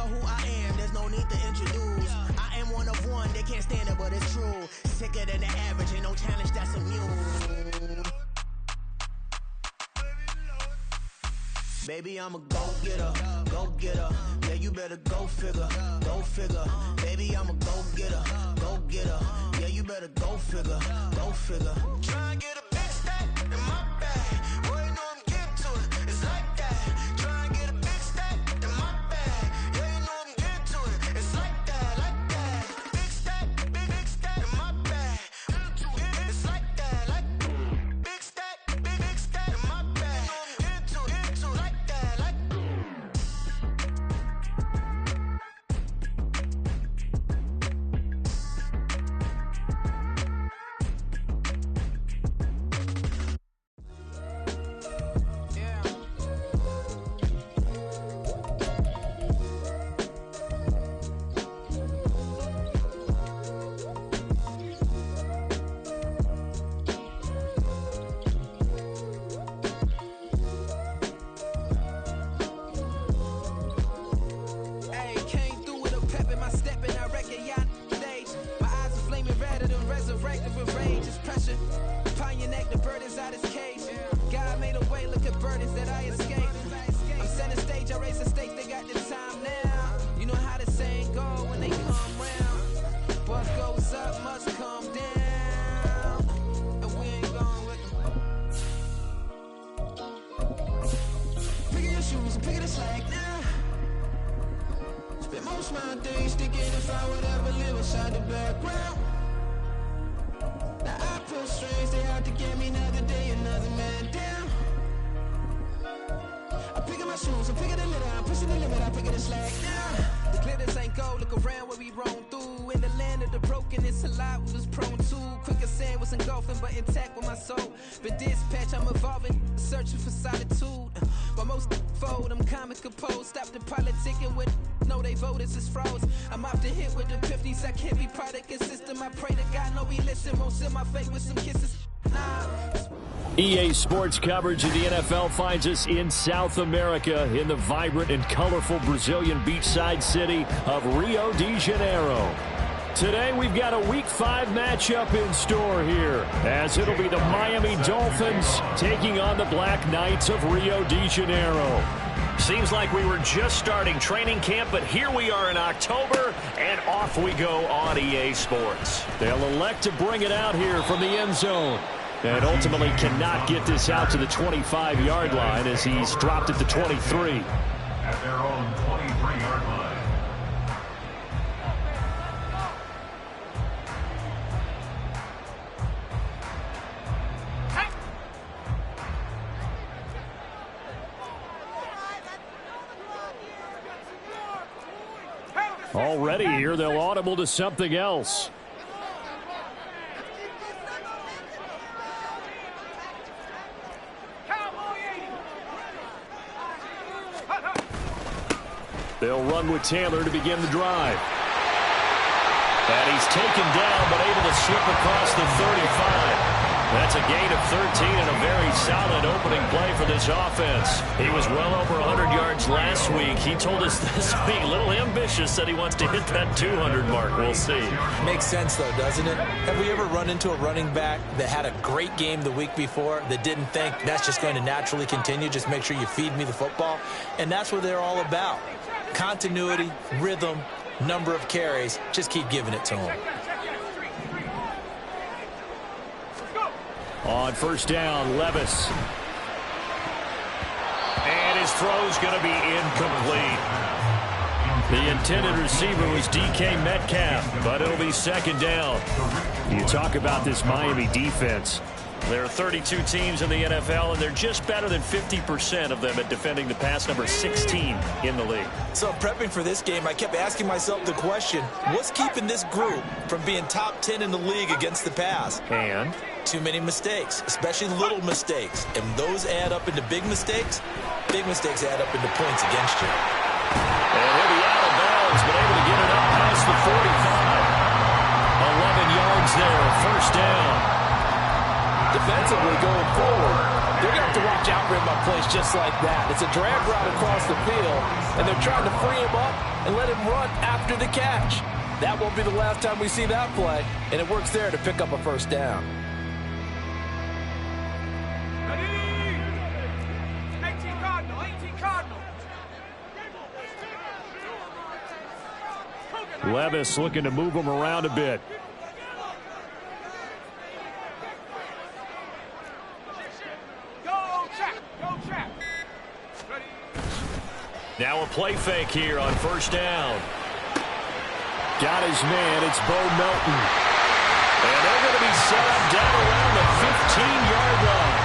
know who I am, there's no need to introduce. I am one of one, they can't stand it, but it's true. Sicker than the average, ain't no challenge that's immune. Baby, I'm a go-getter, go-getter. Yeah, you better go figure, go figure. Baby, I'm a go-getter, go-getter. Yeah, you better go figure, go figure. Try and get a big stack in my bag. Boy, you know I'm getting to it, it's like that. Try and get a big stack in my bag. Yeah, you know I'm getting to it, it's like that, like that. Big stack in my bag. It's like that, like big stack in my bag. You know I'm getting to it, like that, like. EA Sports coverage of the NFL finds us in South America in the vibrant and colorful Brazilian beachside city of Rio de Janeiro. Today we've got a Week 5 matchup in store here, as it'll be the Miami Dolphins taking on the Black Knights of Rio de Janeiro. Seems like we were just starting training camp, but here we are in October, and off we go on EA Sports. They'll elect to bring it out here from the end zone, and ultimately cannot get this out to the 25-yard line as he's dropped at the 23. At their own 23-yard line. Already here, they'll audible to something else. They'll run with Taylor to begin the drive. And he's taken down, but able to slip across the 35. That's a gain of 13 and a very solid opening play for this offense. He was well over 100 yards last week. He told us this week, a little ambitious, said he wants to hit that 200 mark. We'll see. Makes sense, though, doesn't it? Have we ever run into a running back that had a great game the week before that didn't think that's just going to naturally continue? Just make sure you feed me the football. And that's what they're all about. Continuity, rhythm, number of carries. Just keep giving it to him. On first down, Levis. And his throw's going to be incomplete. The intended receiver was DK Metcalf, but it'll be second down. You talk about this Miami defense. There are 32 teams in the NFL, and they're just better than 50% of them at defending the pass, number 16 in the league. So prepping for this game, I kept asking myself the question, what's keeping this group from being top 10 in the league against the pass? And? Too many mistakes, especially little mistakes. And those add up into big mistakes. Big mistakes add up into points against you. And he'll be out of bounds, but able to get it up past the 45. 11 yards there, first down. Defensively going forward, They're going to have to watch out for him on plays just like that. It's a drag route across the field, and they're trying to free him up and let him run after the catch. That won't be the last time we see that play, and it works there to pick up a first down. Levis looking to move him around a bit. Now a play fake here on first down. Got his man. It's Bo Melton. And they're going to be set up down around the 15-yard line.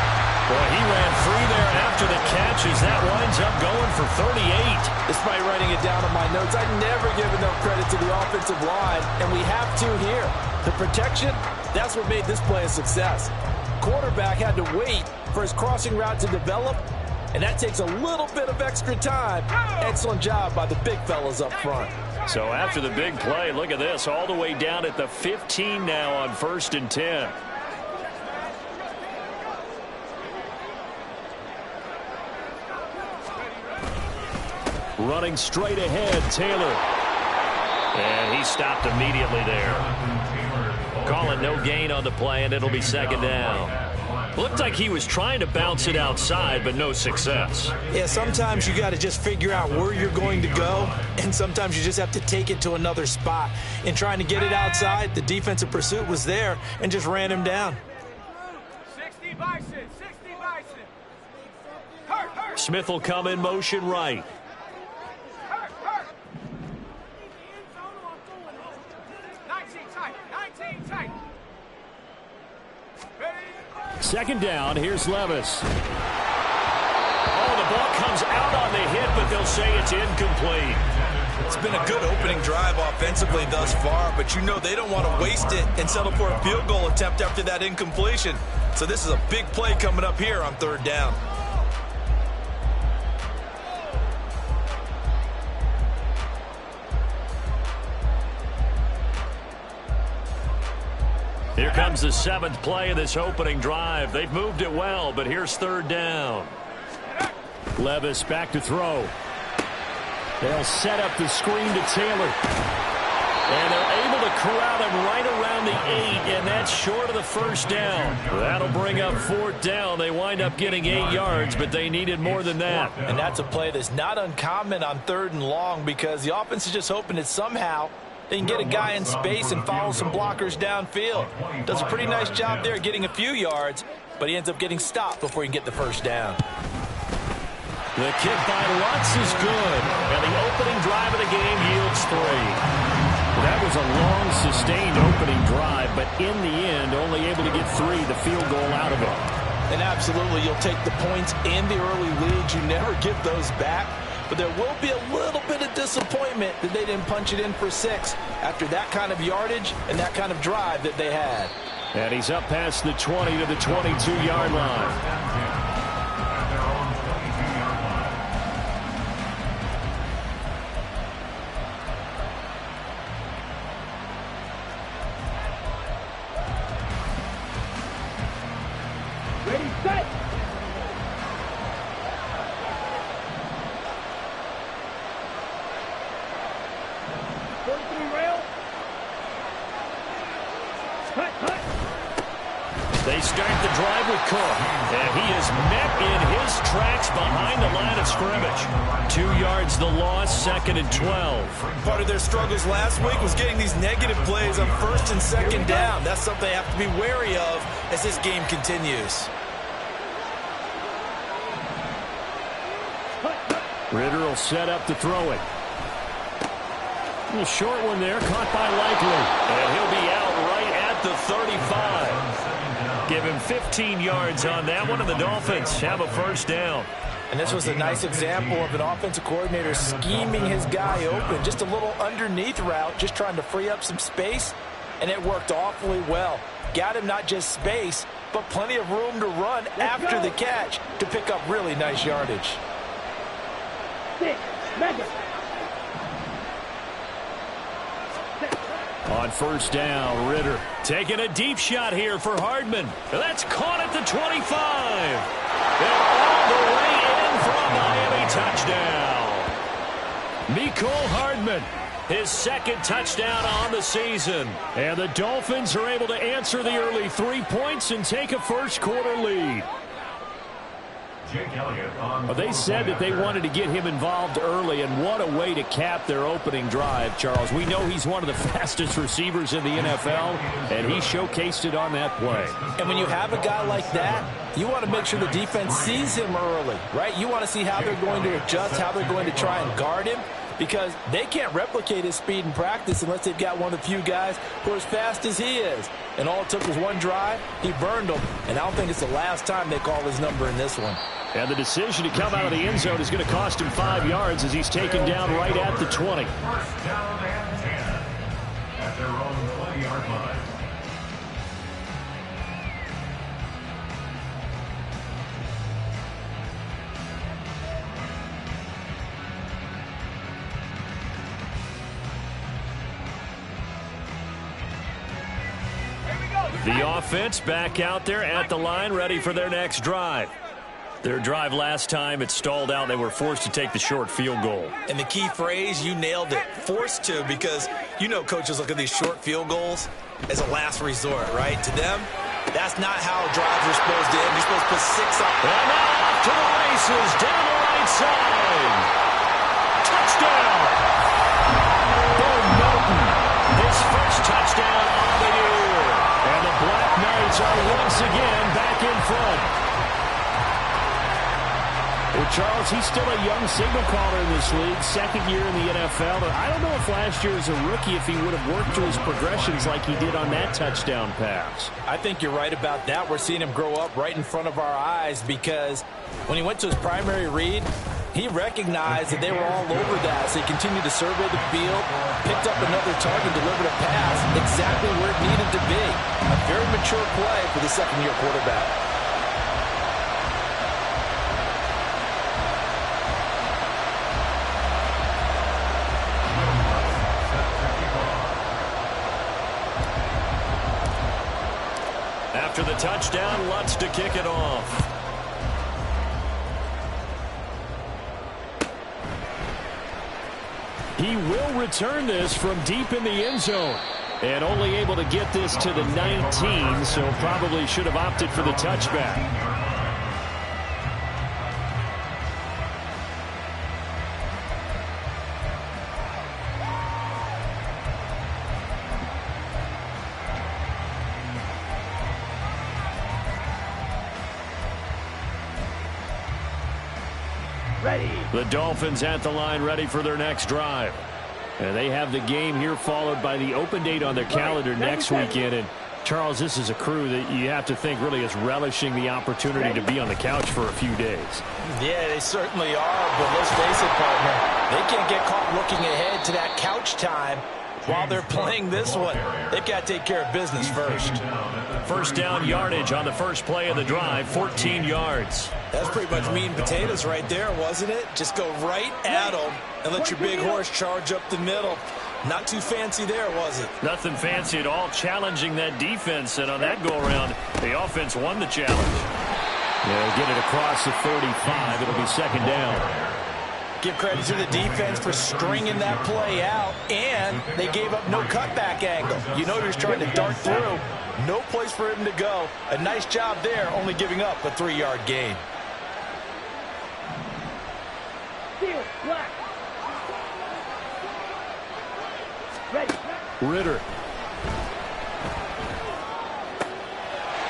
Boy, he ran free there after the catch as that winds up going for 38. Despite writing it down on my notes, I never give enough credit to the offensive line, and we have to here. The protection, that's what made this play a success. Quarterback had to wait for his crossing route to develop, and that takes a little bit of extra time. Excellent job by the big fellas up front. So after the big play, look at this, all the way down at the 15 now on 1st and 10. Running straight ahead, Taylor. And he stopped immediately there. Calling no gain on the play, and it'll be second down. Looked like he was trying to bounce it outside, but no success. Yeah, sometimes you got to just figure out where you're going to go, and sometimes you just have to take it to another spot. In trying to get it outside, the defensive pursuit was there and just ran him down. 60 Bison, 60 Bison. Hurt. Smith will come in motion right. Hurt. 19 tight. Second down, here's Levis. Oh, the ball comes out on the hit, but they'll say it's incomplete. It's been a good opening drive offensively thus far, but you know they don't want to waste it and settle for a field goal attempt after that incompletion. So this is a big play coming up here on third down. Here comes the 7th play of this opening drive. They've moved it well, but here's third down. Levis back to throw. They'll set up the screen to Taylor. And they're able to corral him right around the 8, and that's short of the first down. That'll bring up 4th down. They wind up getting 8 yards, but they needed more than that. And that's a play that's not uncommon on 3rd and long because the offense is just hoping that somehow they can get a guy in space and follow some blockers downfield. Does a pretty nice job there getting a few yards, but he ends up getting stopped before he can get the first down. The kick by Lutz is good, and the opening drive of the game yields 3. That was a long, sustained opening drive, but in the end, only able to get 3, the field goal out of it. And absolutely, you'll take the points in the early leads. You never get those back. But there will be a little bit of disappointment that they didn't punch it in for 6 after that kind of yardage and that kind of drive that they had. And he's up past the 20 to the 22-yard line. Ready, set. They start the drive with Cook, and he is met in his tracks behind the line of scrimmage. 2 yards the loss, 2nd and 12. Part of their struggles last week was getting these negative plays on 1st and 2nd down. That's something they have to be wary of as this game continues. Ritter will set up to throw it. A little short one there, caught by Likely. And he'll be out right at the 35. Give him 15 yards on that one, and the Dolphins have a first down. And this was a nice example of an offensive coordinator scheming his guy open. Just a little underneath route, just trying to free up some space, and it worked awfully well. Got him not just space, but plenty of room to run after the catch to pick up really nice yardage. 6, mega. On On first down, Ritter taking a deep shot here for Hardman. That's caught at the 25. And all the way in for a Miami touchdown. Mecole Hardman, his second touchdown on the season. And the Dolphins are able to answer the early 3 points and take a first-quarter lead. Well, they said that they wanted to get him involved early, and what a way to cap their opening drive, Charles. We know he's one of the fastest receivers in the NFL, and he showcased it on that play. And when you have a guy like that, you want to make sure the defense sees him early, right? You want to see how they're going to adjust, how they're going to try and guard him, because they can't replicate his speed in practice unless they've got one of the few guys who are as fast as he is. And all it took was one drive. He burned them, and I don't think it's the last time they call his number in this one. And the decision to come out of the end zone is going to cost him 5 yards as he's taken down right at the 20. First down and 10 at their own 20-yard line. The offense back out there at the line, ready for their next drive. Their drive last time, it stalled out. They were forced to take the short field goal. And the key phrase, you nailed it, forced to, because you know coaches look at these short field goals as a last resort, right? To them, that's not how drives are supposed to end. You're supposed to put 6 up. And now off to the races, down the right side. Touchdown! Bo Melton, his first touchdown on the year. And the Black Knights are once again back in front. Well, Charles, he's still a young signal caller in this league, second year in the NFL. I don't know if last year as a rookie, if he would have worked through his progressions like he did on that touchdown pass. I think you're right about that. We're seeing him grow up right in front of our eyes, because when he went to his primary read, he recognized that they were all over that. So he continued to survey the field, picked up another target, delivered a pass exactly where it needed to be. A very mature play for the second-year quarterback. After the touchdown, Lutz to kick it off. He will return this from deep in the end zone. And only able to get this to the 19, so probably should have opted for the touchback. The Dolphins at the line, ready for their next drive. And they have the game here followed by the open date on their calendar next weekend. And Charles, this is a crew that you have to think really is relishing the opportunity to be on the couch for a few days. Yeah, they certainly are, but let's face it, partner, they can't get caught looking ahead to that couch time while they're playing this one. They've got to take care of business first. First down yardage on the first play of the drive, 14 yards. That's pretty much meat and potatoes right there, wasn't it? Just go right at them and let your big horse charge up the middle. Not too fancy there, was it? Nothing fancy at all, challenging that defense. And on that go-around, the offense won the challenge. They'll get it across the 35. It'll be second down. Give credit to the defense for stringing that play out, and they gave up no cutback angle. You know he was trying to dart through. No place for him to go. A nice job there, only giving up a 3-yard gain. Ritter.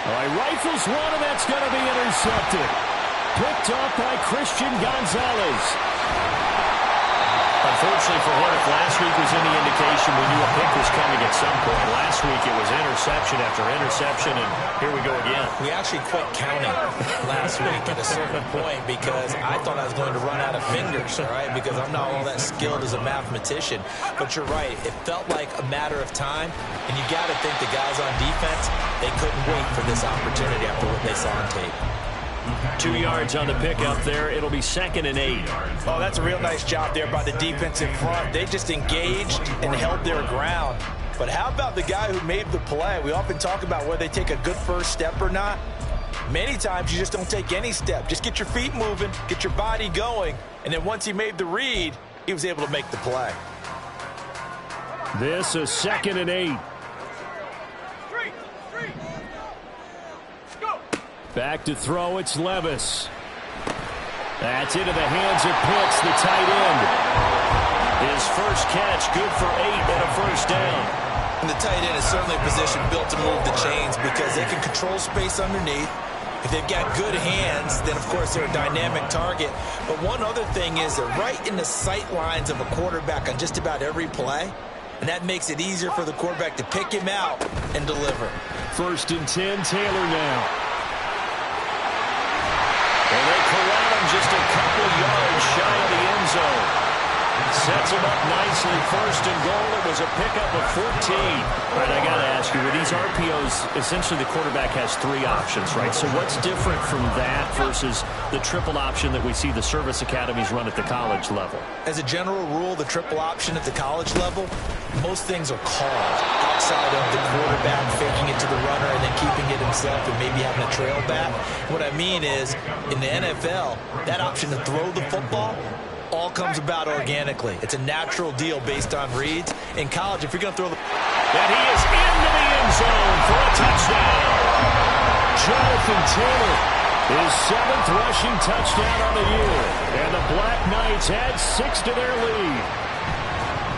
All right, rifles one, and that's going to be intercepted. Picked up by Christian Gonzalez. Unfortunately for Hornet, last week was any indication we knew a pick was coming at some point. Last week it was interception after interception, and here we go again. We actually quit counting last week at a certain point because I thought I was going to run out of fingers, all right, because I'm not all that skilled as a mathematician. But you're right. It felt like a matter of time, and you got to think the guys on defense, they couldn't wait for this opportunity after what they saw on tape. 2 yards on the pickup there. It'll be 2nd and 8. Oh, that's a real nice job there by the defense in front. They just engaged and held their ground. But how about the guy who made the play? We often talk about whether they take a good first step or not. Many times you just don't take any step. Just get your feet moving, get your body going, and then once he made the read, he was able to make the play. This is 2nd and 8. Go. Back to throw, it's Levis. That's into the hands of Pitts, the tight end. His first catch, good for 8 and a first down. And the tight end is certainly a position built to move the chains because they can control space underneath. If they've got good hands, then, of course, they're a dynamic target. But one other thing is they're right in the sight lines of a quarterback on just about every play, and that makes it easier for the quarterback to pick him out and deliver. 1st and 10, Taylor now. And they corral him just a couple yards shy of the end zone. Sets him up nicely. 1st and goal. It was a pickup of 14. All right, I got to ask you, with these RPOs, essentially the quarterback has 3 options, right? So what's different from that versus the triple option that we see the service academies run at the college level? As a general rule, the triple option at the college level, most things are called outside of the quarterback faking it to the runner and then keeping it himself and maybe having a trail back. What I mean is, in the NFL, that option to throw the football all comes about organically. It's a natural deal based on reads. In college, if you're going to throw the... And he is into the end zone for a touchdown. Jonathan Taylor, his 7th rushing touchdown on the year. And the Black Knights add 6 to their lead.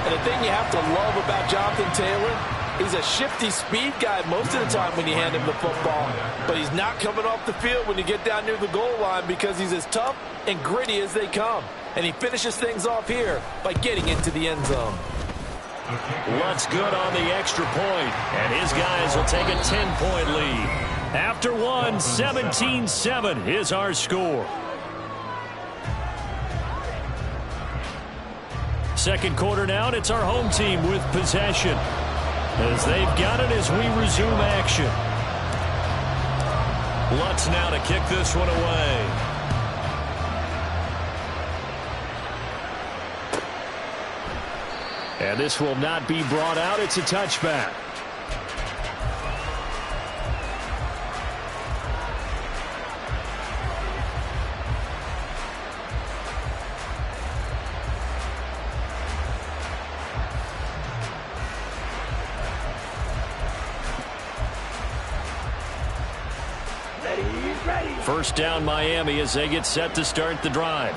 And the thing you have to love about Jonathan Taylor, he's a shifty speed guy most of the time when you hand him the football. But he's not coming off the field when you get down near the goal line because he's as tough and gritty as they come. And he finishes things off here by getting into the end zone. Lutz good on the extra point, and his guys will take a 10-point lead. After one, 17-7 is our score. 2nd quarter now, and it's our home team with possession, as they've got it as we resume action. Lutz now to kick this one away. And this will not be brought out. It's a touchback. First down, Miami, as they get set to start the drive.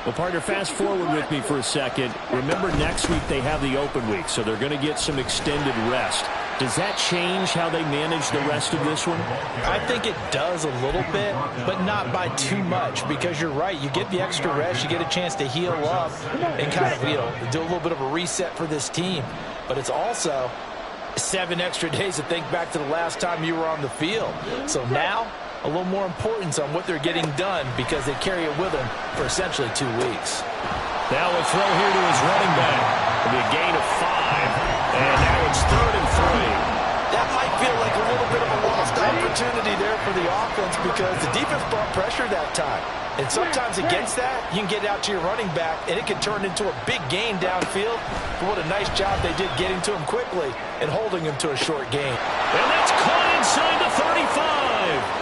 Well, partner, fast forward with me for a second. Remember, next week they have the open week, so they're going to get some extended rest. Does that change how they manage the rest of this one? I think it does a little bit, but not by too much, because you're right. You get the extra rest, you get a chance to heal up and kind of, do a little bit of a reset for this team. But it's also 7 extra days to think back to the last time you were on the field. So now, a little more importance on what they're getting done because they carry it with them for essentially 2 weeks. Now a throw here to his running back. It'll be a gain of 5. And now it's 3rd and 3. That might feel like a little bit of a lost opportunity there for the offense because the defense brought pressure that time. And sometimes against that, you can get out to your running back, and it can turn into a big gain downfield. But what a nice job they did getting to him quickly and holding him to a short gain. And that's caught inside the 35.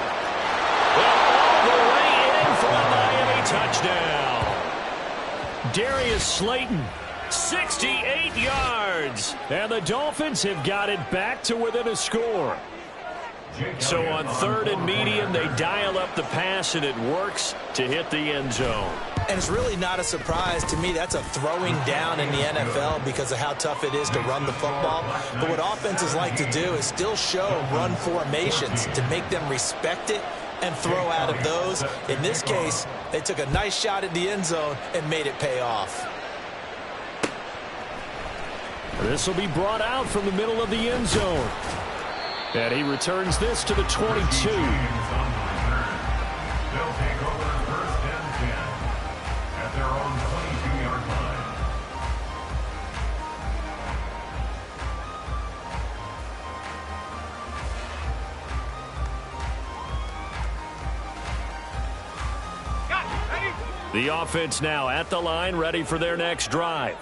Well, all the way in for a Miami touchdown. Darius Slayton, 68 yards. And the Dolphins have got it back to within a score. So on 3rd and medium, they dial up the pass, and it works to hit the end zone. And it's really not a surprise to me. That's a throwing down in the NFL because of how tough it is to run the football. But what offenses like to do is still show run formations to make them respect it and throw out of those. In this case, they took a nice shot at the end zone and made it pay off. This will be brought out from the middle of the end zone. And he returns this to the 22. They'll take over 1st and 10 at their own 22-yard line. Got it. Ready? The offense now at the line, ready for their next drive.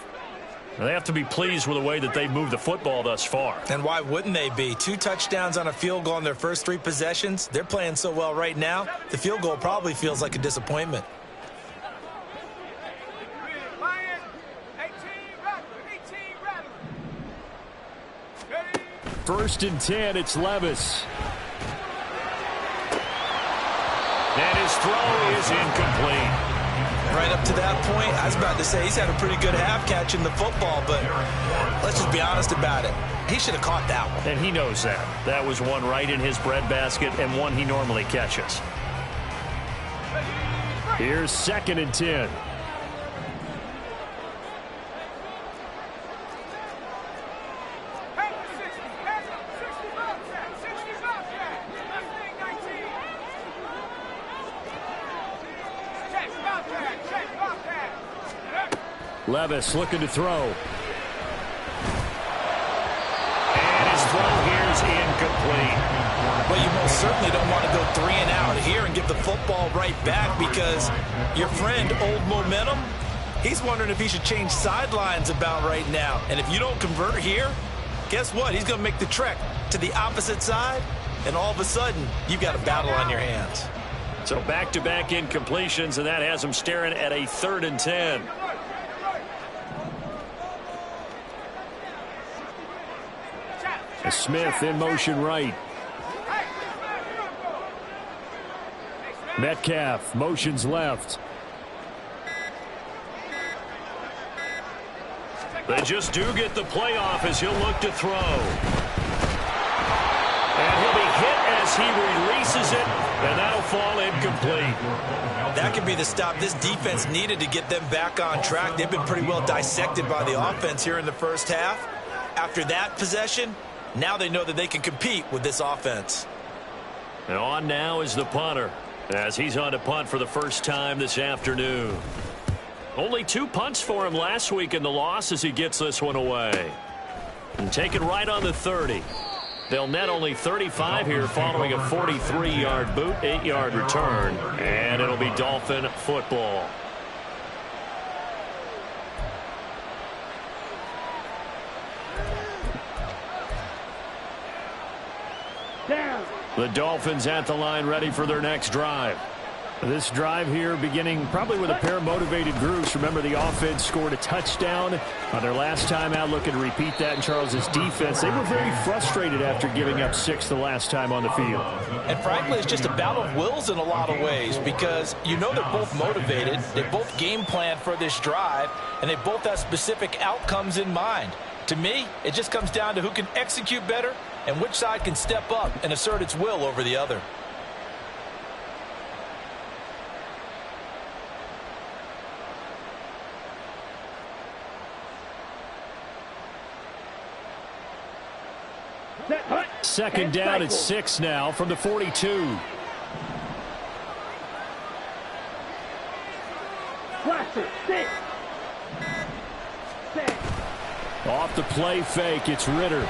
They have to be pleased with the way that they moved the football thus far. And why wouldn't they be? 2 touchdowns on a field goal in their first 3 possessions. They're playing so well right now, the field goal probably feels like a disappointment. Lion, 18 Rattler. 1st and 10, it's Levis. And his throw is incomplete. Right up to that point, I was about to say he's had a pretty good half catching the football, but let's just be honest about it. He should have caught that one. And he knows that. That was one right in his breadbasket and one he normally catches. Here's 2nd and 10. Levis looking to throw. And his throw here is incomplete. Well, you most certainly don't want to go 3 and out here and give the football right back because your friend, Old Momentum, he's wondering if he should change sidelines about right now. And if you don't convert here, guess what? He's going to make the trek to the opposite side, and all of a sudden, you've got a battle on your hands. So back-to-back incompletions, and that has him staring at a 3rd and 10. Smith in motion right. Metcalf motions left. They just do get the playoff as he'll look to throw. And he'll be hit as he releases it, and that'll fall incomplete. That could be the stop this defense needed to get them back on track. They've been pretty well dissected by the offense here in the first half. After that possession, now they know that they can compete with this offense. And on now is the punter as he's on to punt for the first time this afternoon. Only 2 punts for him last week in the loss as he gets this one away. And take it right on the 30. They'll net only 35 here following a 43-yard boot, 8-yard return. And it'll be Dolphin football. The Dolphins at the line ready for their next drive. This drive here beginning probably with a pair of motivated groups. Remember, the offense scored a touchdown on their last time out, looking to repeat that in Charles's defense. They were very frustrated after giving up 6 the last time on the field. And frankly, it's just a battle of wills in a lot of ways because you know they're both motivated. They both game plan for this drive, and they both have specific outcomes in mind. To me, it just comes down to who can execute better and which side can step up and assert its will over the other. Second down at 6 now from the 42. Off the play fake, it's Ritter.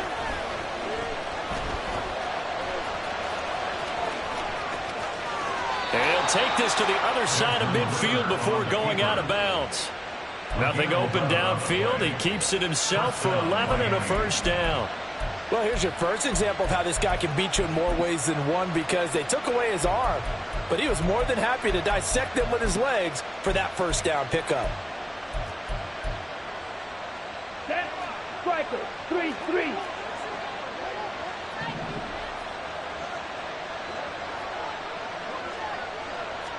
And he'll take this to the other side of midfield before going out of bounds. Nothing open downfield. He keeps it himself for 11 and a first down. Well, here's your first example of how this guy can beat you in more ways than one because they took away his arm, but he was more than happy to dissect them with his legs for that first down pickup. Striker, 3-3.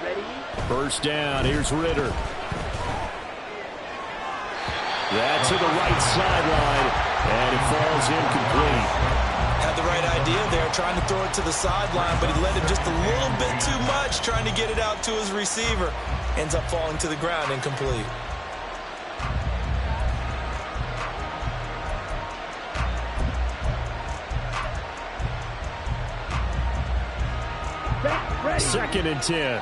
Ready? First down, here's Ritter. That's to the right sideline, and it falls incomplete. Had the right idea there, trying to throw it to the sideline, but he let him just a little bit too much, trying to get it out to his receiver. Ends up falling to the ground, incomplete. Second and 10.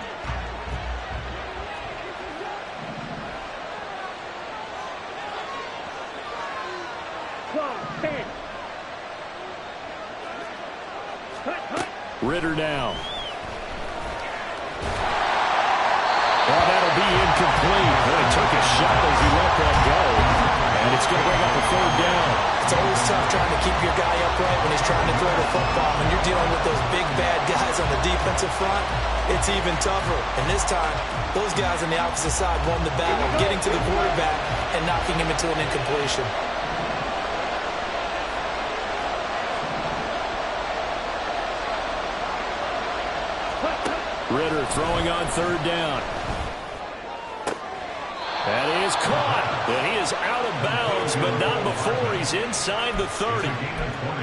Ritter now. Oh, that'll be incomplete. Boy, he took a shot as he let that go. And it's going to bring up a third down. It's always tough trying to keep your guy upright when he's trying to throw the football. When you're dealing with those big, bad guys on the defensive front, it's even tougher. And this time, those guys on the opposite side won the battle, getting to the quarterback and knocking him into an incompletion. Ritter throwing on third down. And he is caught. And he is out of bounds, but not before he's inside the 30.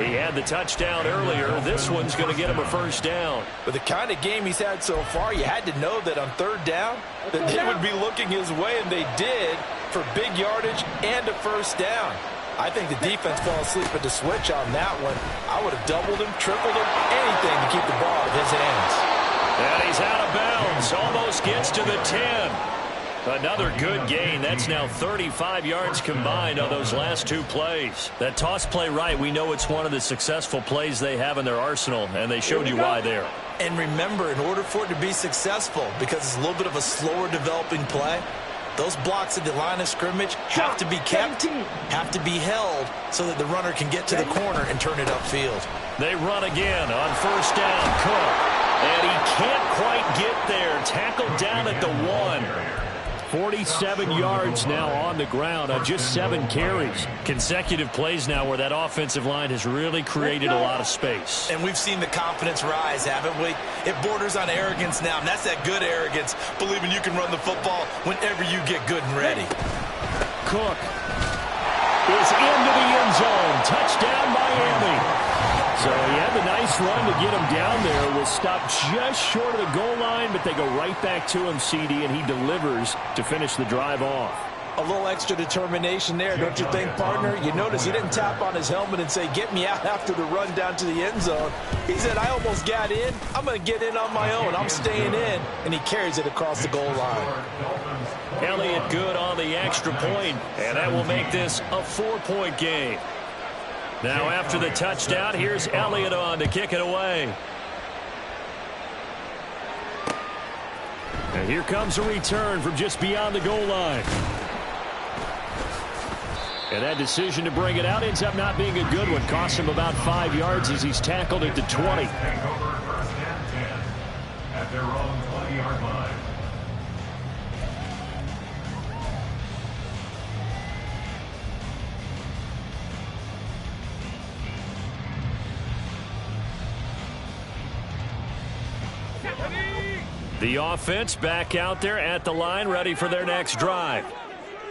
He had the touchdown earlier. This one's going to get him a first down. With the kind of game he's had so far, you had to know that on third down that they would be looking his way, and they did, for big yardage and a first down. I think the defense fell asleep at the switch on that one. I would have doubled him, tripled him, anything to keep the ball out of his hands. And he's out of bounds. Almost gets to the 10. Another good gain. That's now 35 yards combined on those last two plays. That toss play right, we know it's one of the successful plays they have in their arsenal, and they showed you why there. And remember, in order for it to be successful, because it's a little bit of a slower developing play, those blocks at the line of scrimmage have to be kept, have to be held, so that the runner can get to the corner and turn it upfield. They run again on first down. Cook. And he can't quite get there. Tackled down at the 1. 47 yards now on the ground on just 7 carries. Consecutive plays now where that offensive line has really created a lot of space. And we've seen the confidence rise, haven't we? It borders on arrogance now, and that's that good arrogance, believing you can run the football whenever you get good and ready. Cook is into the end zone. Touchdown, Miami. So he had the nice run to get him down there. Was stopped just short of the goal line, but they go right back to him, CD, and he delivers to finish the drive off. A little extra determination there, don't you think, partner? You notice he didn't tap on his helmet and say, get me out after the run down to the end zone. He said, I almost got in. I'm going to get in on my own. I'm staying in. And he carries it across the goal line. Elliott good on the extra point, and that will make this a 4-point game. Now after the touchdown, here's Elliott on to kick it away. And here comes a return from just beyond the goal line. And that decision to bring it out ends up not being a good one. Costs him about 5 yards as he's tackled at the 20. Take over first and 10 at their own 20-yard line. The offense back out there at the line, ready for their next drive.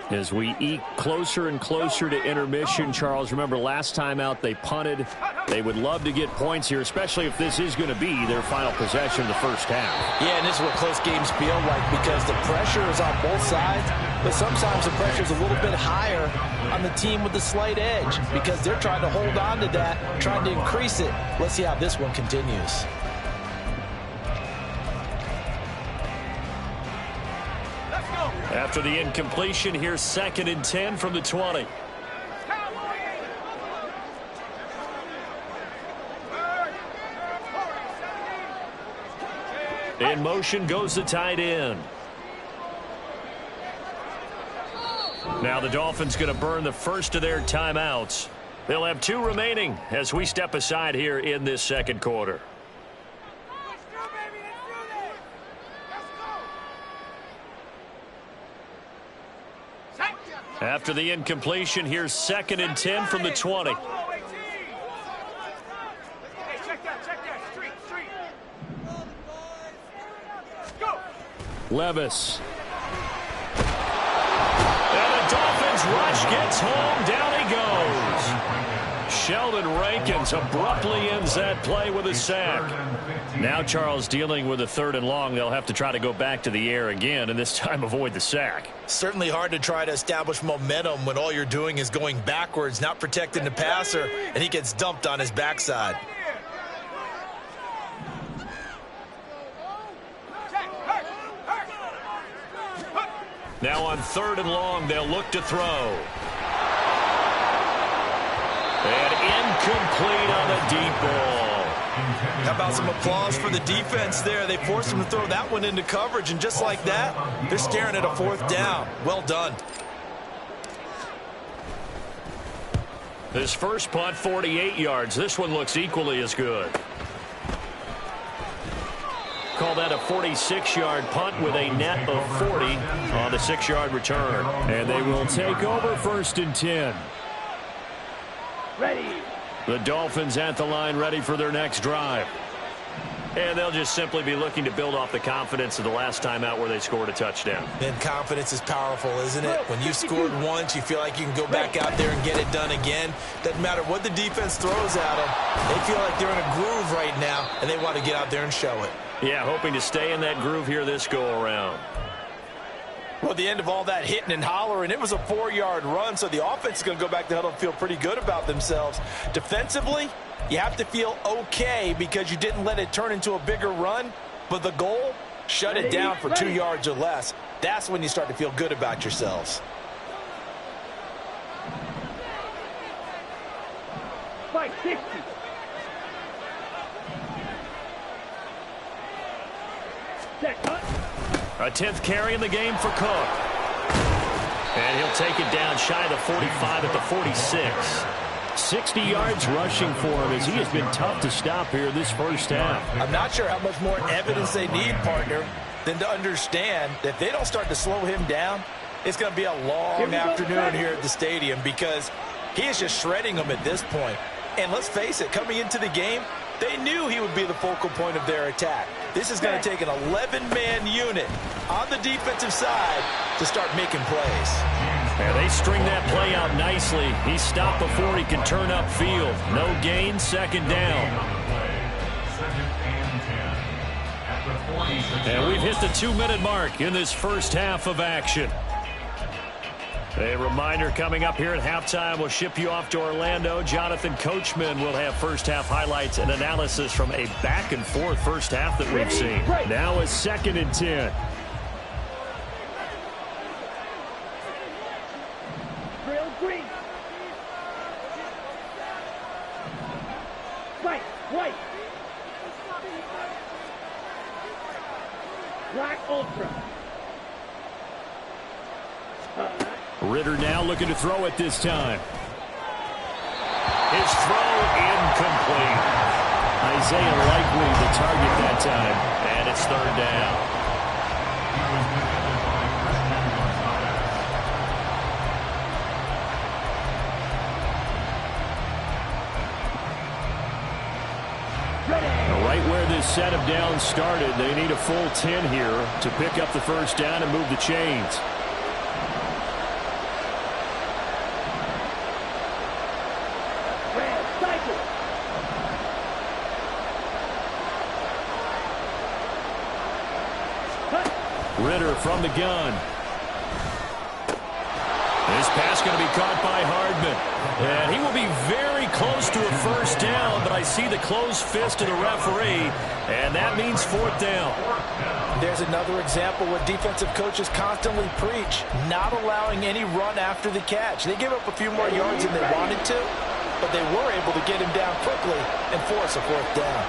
As we eke closer and closer to intermission, Charles, remember last time out they punted. They would love to get points here, especially if this is going to be their final possession of the first half. Yeah, and this is what close games feel like because the pressure is on both sides, but sometimes the pressure is a little bit higher on the team with the slight edge because they're trying to hold on to that, trying to increase it. Let's see how this one continues. After the incompletion, here's 2nd and 10 from the 20. In motion goes the tight end. Now the Dolphins going to burn the first of their timeouts. They'll have 2 remaining as we step aside here in this second quarter. After the incompletion, here's 2nd and 10 from the 20. Levis. And the Dolphins rush gets home. Down he goes. Sheldon Rankins abruptly ends that play with a sack. Now Charles dealing with a 3rd and long. They'll have to try to go back to the air again and this time avoid the sack. Certainly hard to try to establish momentum when all you're doing is going backwards, not protecting the passer, and he gets dumped on his backside. Now on 3rd and long, they'll look to throw. And incomplete on the deep ball. How about some applause for the defense there? They forced him to throw that one into coverage, and just like that, they're staring at a 4th down. Well done. His first punt, 48 yards. This one looks equally as good. Call that a 46-yard punt with a net of 40 on the 6-yard return. And they will take over 1st and 10. Ready. The Dolphins at the line, ready for their next drive. And they'll just simply be looking to build off the confidence of the last time out where they scored a touchdown. And confidence is powerful, isn't it? When you've scored once, you feel like you can go back out there and get it done again. Doesn't matter what the defense throws at them. They feel like they're in a groove right now, and they want to get out there and show it. Yeah, hoping to stay in that groove here this go-around. Well, at the end of all that hitting and hollering, it was a 4-yard run, so the offense is going to go back to huddle and feel pretty good about themselves. Defensively, you have to feel okay because you didn't let it turn into a bigger run, but the goal, shut it down for 2 yards or less. That's when you start to feel good about yourselves. Fight 60. A 10th carry in the game for Cook. And he'll take it down shy of the 45 at the 46. 60 yards rushing for him as he has been tough to stop here this first half. I'm not sure how much more evidence they need, partner, than to understand that if they don't start to slow him down, it's going to be a long afternoon here at the stadium because he is just shredding them at this point. And let's face it, coming into the game, they knew he would be the focal point of their attack. This is going to take an 11-man unit on the defensive side to start making plays. Yeah, they string that play out nicely. He stopped before he can turn upfield. No gain, 2nd down. And we've hit the 2-minute mark in this first half of action. A reminder coming up here at halftime, we'll ship you off to Orlando. Jonathan Coachman will have first half highlights and analysis from a back-and-forth first half that we've seen. Now a 2nd and 10. Drill green. White, white. Black ultra. Ritter now looking to throw it this time. His throw incomplete. Isaiah Likely the target that time. And it's 3rd down. Right where this set of downs started, they need a full 10 here to pick up the first down and move the chains. Ritter from the gun. This pass going to be caught by Hardman. And he will be very close to a first down, but I see the closed fist of the referee, and that means 4th down. There's another example what defensive coaches constantly preach, not allowing any run after the catch. They gave up a few more yards than they wanted to, but they were able to get him down quickly and force a 4th down.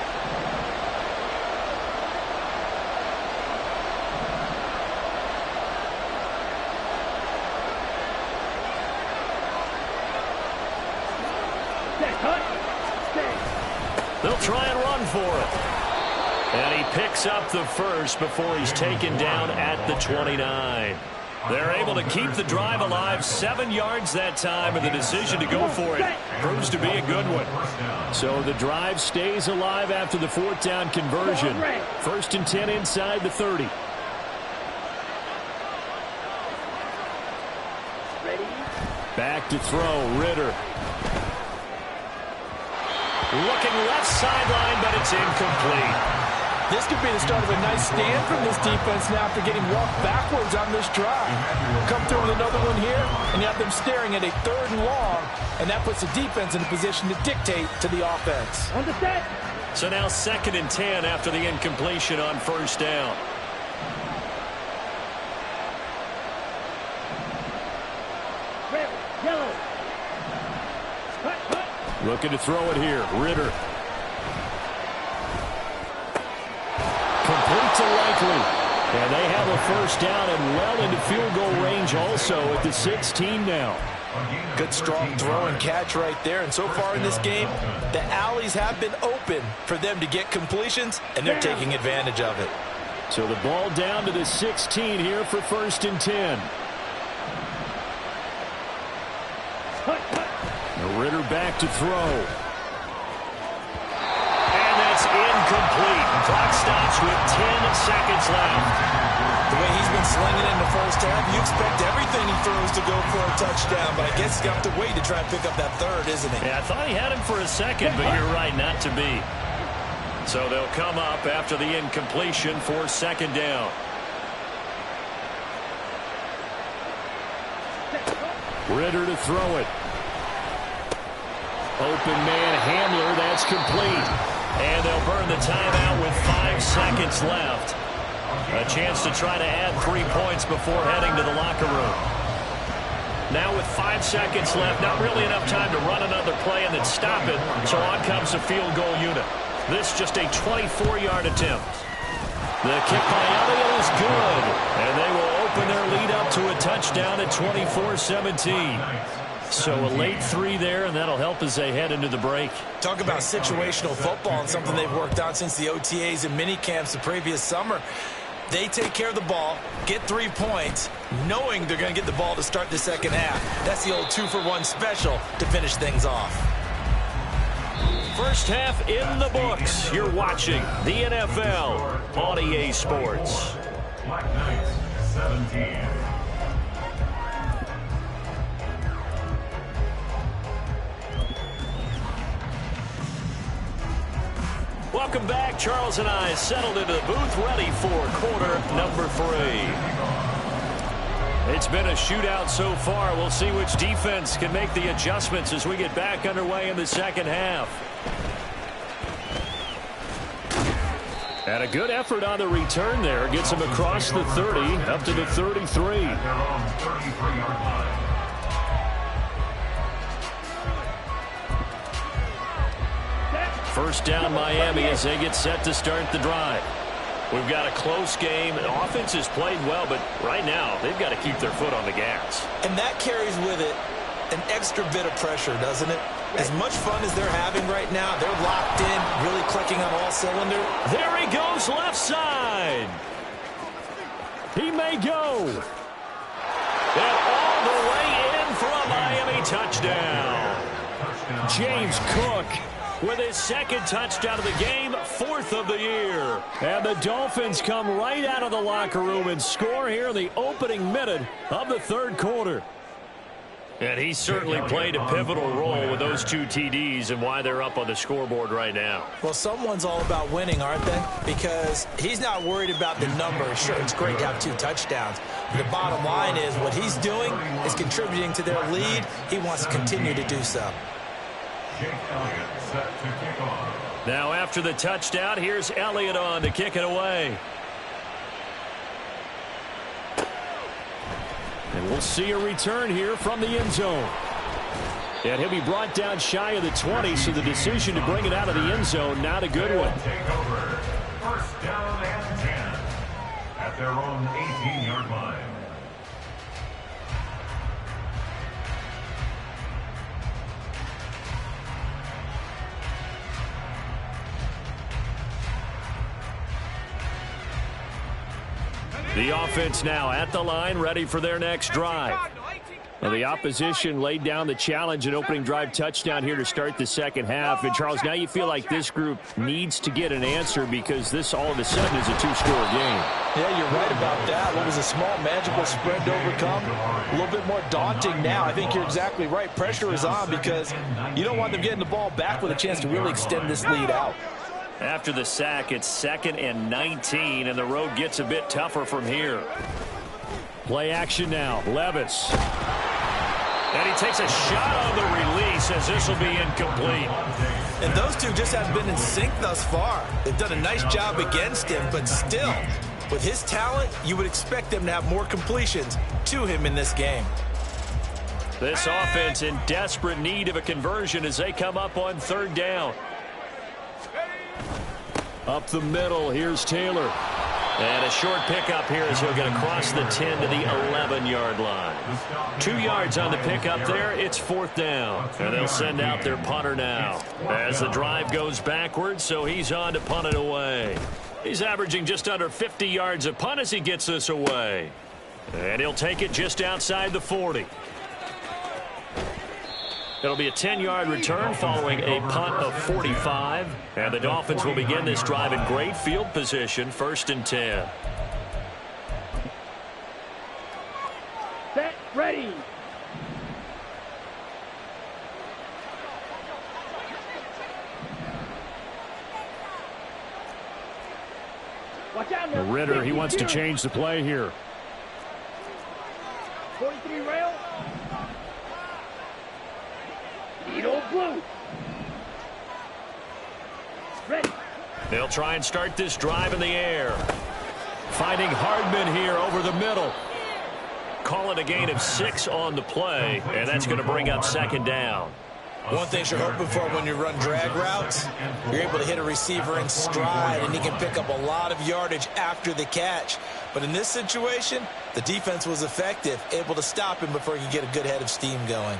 They'll try and run for it. And he picks up the first before he's taken down at the 29. They're able to keep the drive alive, 7 yards that time, and the decision to go for it proves to be a good one. So the drive stays alive after the 4th down conversion. 1st and 10 inside the 30. Back to throw, Ritter. Looking left sideline, but it's incomplete. This could be the start of a nice stand from this defense now after getting walked backwards on this drive. Come through with another one here, and you have them staring at a 3rd and long, and that puts the defense in a position to dictate to the offense. Understand? So now 2nd and 10 after the incompletion on first down. Red, yellow. Looking to throw it here. Ritter. Complete to Likely. And they have a first down and well into field goal range also at the 16 now. Good, strong throw and catch right there. And so far in this game, the alleys have been open for them to get completions, and they're taking advantage of it. So the ball down to the 16 here for 1st and 10. Ritter back to throw. And that's incomplete. Clock stops with 10 seconds left. The way he's been slinging in the first half, you expect everything he throws to go for a touchdown, but I guess he's got to wait to try and pick up that third, isn't he? Yeah, I thought he had him for a second, but you're right, not to be. So they'll come up after the incompletion for 2nd down. Ritter to throw it. Open man Hamler, that's complete. And they'll burn the timeout with 5 seconds left. A chance to try to add 3 points before heading to the locker room. Now with 5 seconds left, not really enough time to run another play and then stop it. So on comes the field goal unit. This just a 24-yard attempt. The kick by Elliott is good. And they will open their lead up to a touchdown at 24-17. So a late 3 there, and that'll help as they head into the break. Talk about situational football and something they've worked on since the OTAs and mini camps the previous summer. They take care of the ball, get 3 points, knowing they're going to get the ball to start the second half. That's the old 2-for-1 special to finish things off. First half in the books. You're watching the NFL on EA Sports. Black Knights 17. Welcome back. Charles and I settled into the booth, ready for quarter number 3. It's been a shootout so far. We'll see which defense can make the adjustments as we get back underway in the second half. And a good effort on the return there. Gets him across the 30, up to the 33. At their own 33-yard line. First down Miami as they get set to start the drive. We've got a close game. The offense has played well, but right now they've got to keep their foot on the gas. And that carries with it an extra bit of pressure, doesn't it? As much fun as they're having right now, they're locked in, really clicking on all cylinders. There he goes, left side. He may go. And all the way in for a Miami touchdown. James Cook with his 2nd touchdown of the game, 4th of the year. And the Dolphins come right out of the locker room and score here in the opening minute of the 3rd quarter. And he certainly played a pivotal role with those 2 TDs and why they're up on the scoreboard right now. Well, someone's all about winning, aren't they? Because he's not worried about the numbers. Sure, it's great to have 2 touchdowns. But the bottom line is what he's doing is contributing to their lead. He wants to continue to do so. Jake Elliott set to kick off. Now after the touchdown, here's Elliott on to kick it away. And we'll see a return here from the end zone. And he'll be brought down shy of the 20, so the decision to bring it out of the end zone, not a good one. Take over. First down and 10 at their own 18-yard line. The offense now at the line, ready for their next drive. Well, the opposition laid down the challenge and opening drive touchdown here to start the second half. And, Charles, now you feel like this group needs to get an answer because this all of a sudden is a 2-score game. Yeah, you're right about that. What was a small, magical spread to overcome? A little bit more daunting now. I think you're exactly right. Pressure is on because you don't want them getting the ball back with a chance to really extend this lead out. After the sack, it's 2nd and 19, and the road gets a bit tougher from here. Play action now. Levis. And he takes a shot on the release as this will be incomplete. And those two just haven't been in sync thus far. They've done a nice job against him, but still, with his talent, you would expect them to have more completions to him in this game. This offense in desperate need of a conversion as they come up on 3rd down. Up the middle, here's Taylor. And a short pickup here as he'll get across the 10 to the 11-yard line. 2 yards on the pickup there. It's 4th down. And they'll send out their punter now as the drive goes backwards, so he's on to punt it away. He's averaging just under 50 yards a punt as he gets this away. And he'll take it just outside the 40. It'll be a 10-yard return following a punt of 45. And the Dolphins will begin this drive in great field position, 1st and 10. Set, ready. Watch out now. Ritter, he wants to change the play here. 43 rail. Needle blue. Ready. They'll try and start this drive in the air. Finding Hardman here over the middle. Call it a gain of 6 on the play, and that's going to bring up 2nd down. One thing you're hoping for when you run drag routes, you're able to hit a receiver in stride, and he can pick up a lot of yardage after the catch. But in this situation, the defense was effective, able to stop him before he could get a good head of steam going.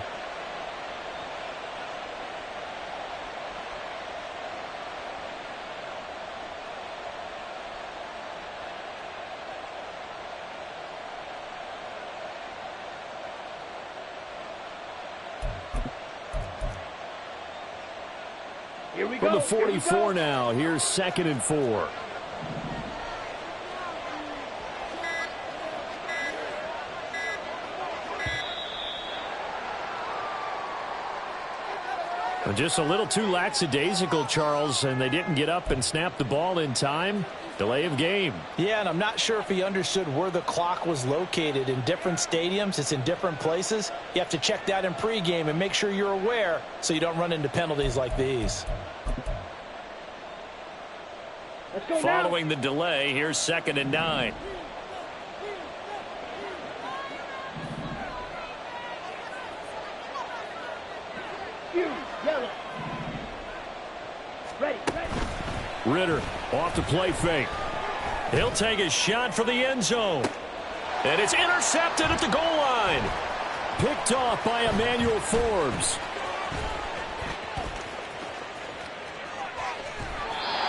Here we From go. the 44 now, here's 2nd and 4. Just a little too lackadaisical, Charles, and they didn't get up and snap the ball in time. Delay of game. Yeah, and I'm not sure if he understood where the clock was located. In different stadiums, it's in different places. You have to check that in pregame and make sure you're aware so you don't run into penalties like these. Let's go Following the delay, here's 2nd and 9. Yellow. Ready, ready. Ritter off the play fake. He'll take a shot for the end zone. And it's intercepted at the goal line. Picked off by Emmanuel Forbes.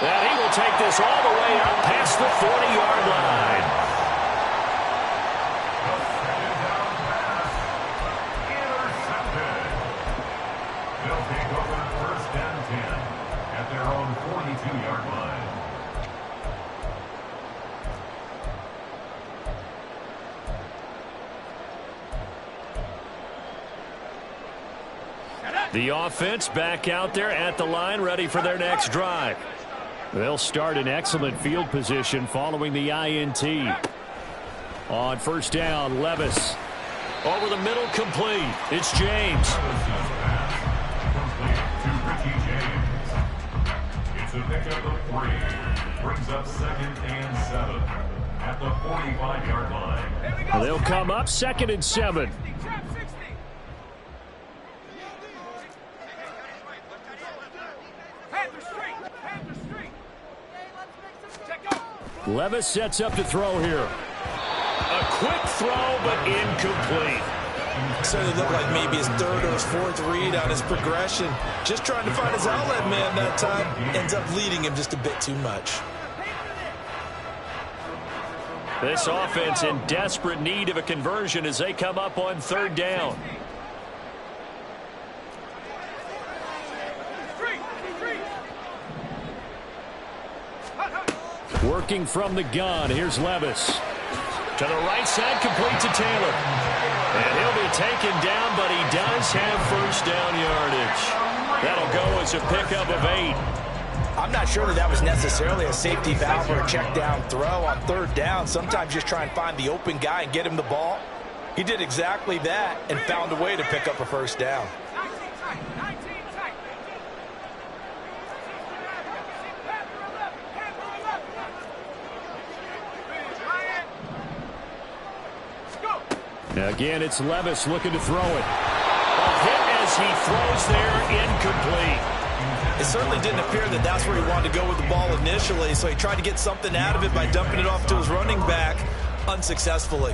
And he will take this all the way up past the 40-yard line. They'll take over 1st and 10 at their own 42-yard line. The offense back out there at the line, ready for their next drive. They'll start in excellent field position following the INT. On 1st down, Levis. Over the middle, complete. It's James. Complete to Richie James. It's a pickup of 3. Brings up 2nd and 7 at the 45-yard line. They'll come up 2nd and 7. Levis sets up to throw here. A quick throw, but incomplete. Certainly looked like maybe his 3rd or his 4th read on his progression. Just trying to find his outlet man that time. Ends up leading him just a bit too much. This offense in desperate need of a conversion as they come up on 3rd down. Working from the gun, here's Levis. To the right side, complete to Taylor. And he'll be taken down, but he does have 1st down yardage. That'll go as a pickup of 8. I'm not sure that was necessarily a safety valve or a check down throw on 3rd down. Sometimes just try and find the open guy and get him the ball. He did exactly that and found a way to pick up a 1st down. Now again, it's Levis looking to throw it. A hit as he throws there, incomplete. It certainly didn't appear that that's where he wanted to go with the ball initially, so he tried to get something out of it by dumping it off to his running back unsuccessfully.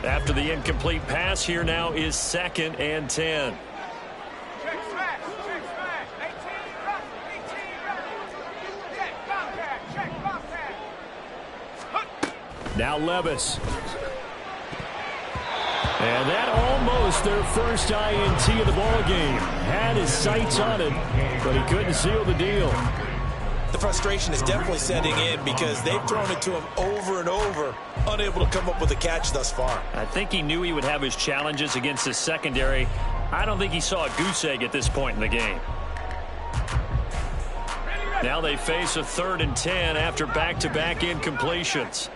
After the incomplete pass, here now is 2nd and 10. Now Levis. And that almost their first INT of the ball game. Had his sights on it, but he couldn't seal the deal. The frustration is definitely setting in because they've thrown it to him over and over, unable to come up with a catch thus far. I think he knew he would have his challenges against his secondary. I don't think he saw a goose egg at this point in the game. Now they face a 3rd and 10 after back-to-back incompletions.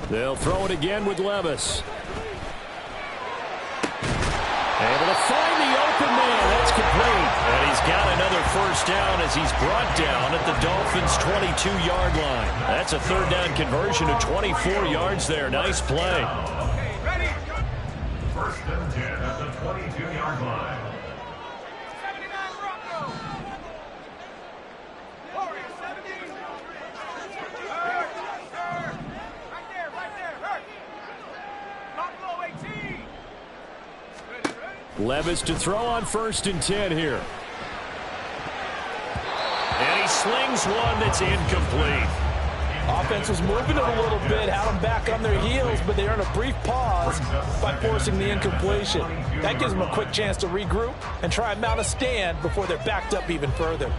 They'll throw it again with Levis. Able to find the open man. That's complete. And he's got another first down as he's brought down at the Dolphins' 22-yard line. That's a 3rd down conversion of 24 yards there. Nice play. Okay, ready. 1st and 10 at the 22-yard line. 79 Broncos. Warriors 70. Right there. Hurt. Buffalo 18. Levis to throw on 1st and 10 here. And he slings one that's incomplete. Offense was moving it a little bit, had them back on their heels, but they earned a brief pause by forcing the incompletion. That gives them a quick chance to regroup and try and mount a stand before they're backed up even further.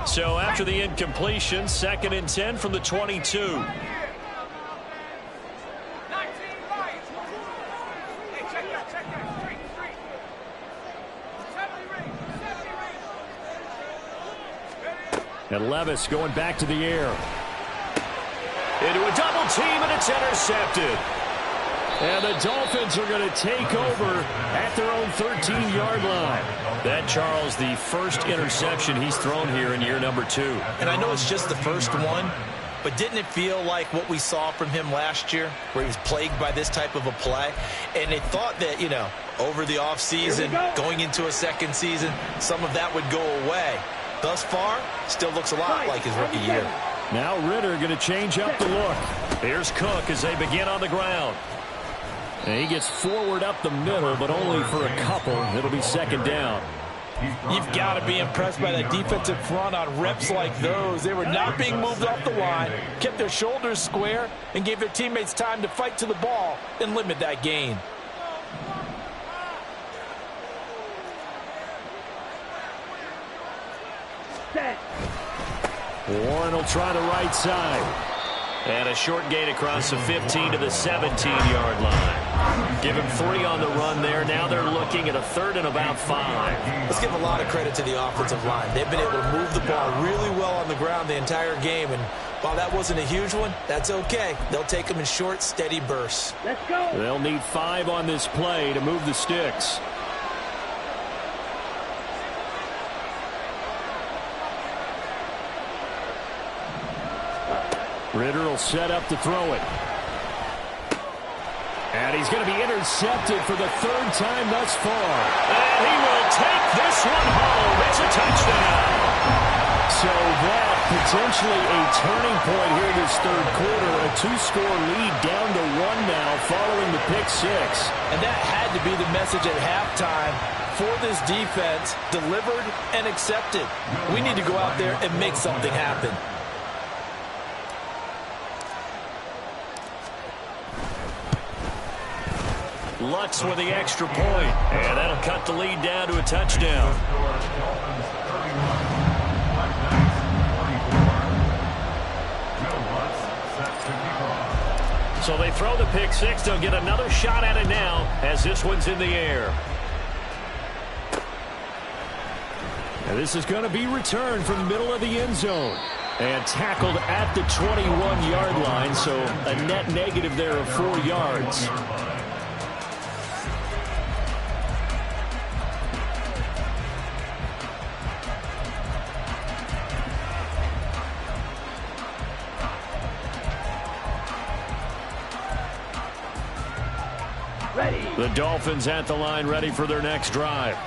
So after the incompletion, 2nd and 10 from the 22. And Levis going back to the air. Into a double team, and it's intercepted. And the Dolphins are going to take over at their own 13-yard line. That, Charles, the first interception he's thrown here in year number 2. And I know it's just the first one, but didn't it feel like what we saw from him last year, where he was plagued by this type of a play? And it thought that, you know, over the offseason, going into a second season, some of that would go away. Thus far, still looks a lot like his rookie year. Now Ritter going to change up the look. Here's Cook as they begin on the ground. And he gets forward up the middle, but only for a couple. It'll be 2nd down. You've got to be impressed by that defensive front on reps like those. They were not being moved off the line, kept their shoulders square, and gave their teammates time to fight to the ball and limit that gain. Warren will try the right side. And a short gain across the 15 to the 17-yard line. Give him 3 on the run there. Now they're looking at a 3rd and about 5. Let's give a lot of credit to the offensive line. They've been able to move the ball really well on the ground the entire game. And while that wasn't a huge one, that's okay. They'll take them in short, steady bursts. Let's go. They'll need 5 on this play to move the sticks. Ritter will set up to throw it. And he's going to be intercepted for the 3rd time thus far. And he will take this one home. It's a touchdown. So that potentially a turning point here in this 3rd quarter. A 2-score lead down to 1 now following the pick 6. And that had to be the message at halftime for this defense. Delivered and accepted. We need to go out there and make something happen. Lutz with the extra point. And that'll cut the lead down to a touchdown. So they throw the pick 6. They'll get another shot at it now as this one's in the air. And this is going to be returned from the middle of the end zone. And tackled at the 21-yard line, so a net negative there of 4 yards. The Dolphins at the line, ready for their next drive.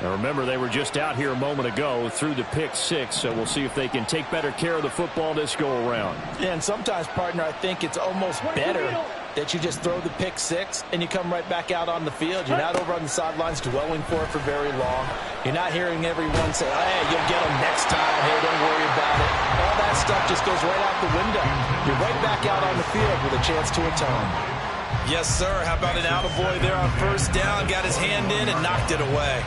Now remember, they were just out here a moment ago through the pick 6, so we'll see if they can take better care of the football this go-around. Yeah, and sometimes, partner, I think it's almost better that you just throw the pick 6 and you come right back out on the field. You're not over on the sidelines dwelling for it for very long. You're not hearing everyone say, hey, you'll get them next time. Hey, don't worry about it. All that stuff just goes right out the window. You're right back out on the field with a chance to atone. Yes, sir. How about an attaboy there on first down? Got his hand in and knocked it away.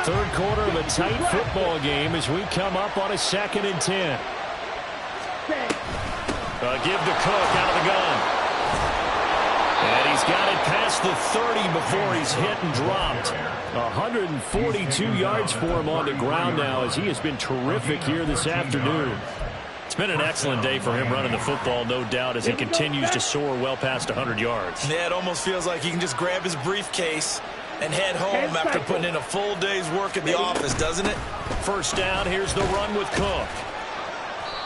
Third quarter of a tight football game as we come up on a 2nd and 10. Give to Cook out of the gun. And he's got it past the 30 before he's hit and dropped. 142 yards for him on the ground now as he has been terrific here this afternoon. It's been an excellent day for him running the football, no doubt, as he continues to soar well past 100 yards. Yeah, it almost feels like he can just grab his briefcase and head home after putting in a full day's work at the office, doesn't it? First down, here's the run with Cook.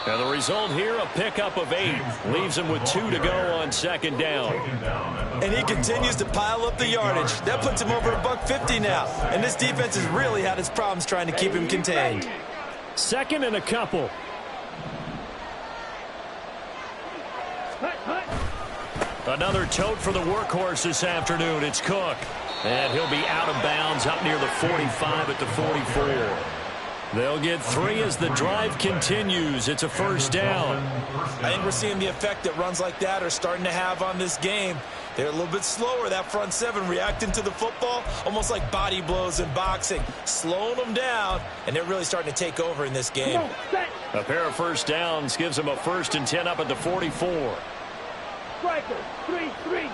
Now the result here, a pickup of 8. Leaves him with 2 to go on 2nd down. And he continues to pile up the yardage. That puts him over $150 now. And this defense has really had its problems trying to keep him contained. 2nd and a couple. Another tote for the workhorse this afternoon. It's Cook. And he'll be out of bounds up near the 45 at the 44. They'll get 3 as the drive continues. It's a first down. I think we're seeing the effect that runs like that are starting to have on this game. They're a little bit slower, that front 7, reacting to the football, almost like body blows in boxing, slowing them down, and they're really starting to take over in this game. A pair of first downs gives them a 1st and 10 up at the 44. Striker, 3-3.